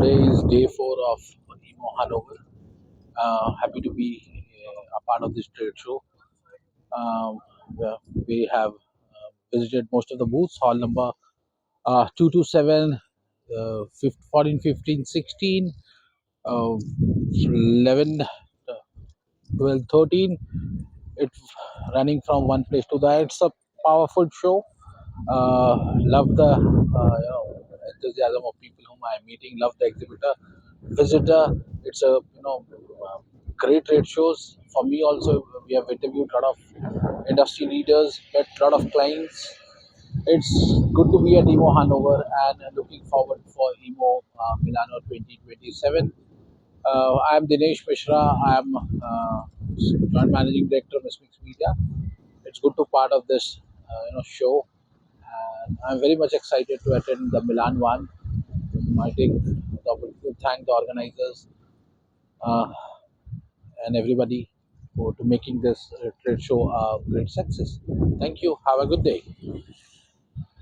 Today is day 4 of EMO Hannover. Happy to be a part of this trade show. Um, we have visited most of the booths. Hall number 227, 14, 15, 16, 11, 12, 13. It's running from one place to the other. It's a powerful show. Love the enthusiasm of people whom I am meeting. Love the exhibitor, visitor. It's a great trade shows for me also. We have interviewed a lot of industry leaders, met a lot of clients. It's good to be at EMO Hannover and looking forward for EMO Milano 2027. I am Dinesh Mishra. I am joint managing director of Meshmix Media. It's good to part of this show, and I'm very much excited to attend the Milan one. I take the opportunity to thank the organizers uh, and everybody for to making this trade show a great success. Thank you. Have a good day.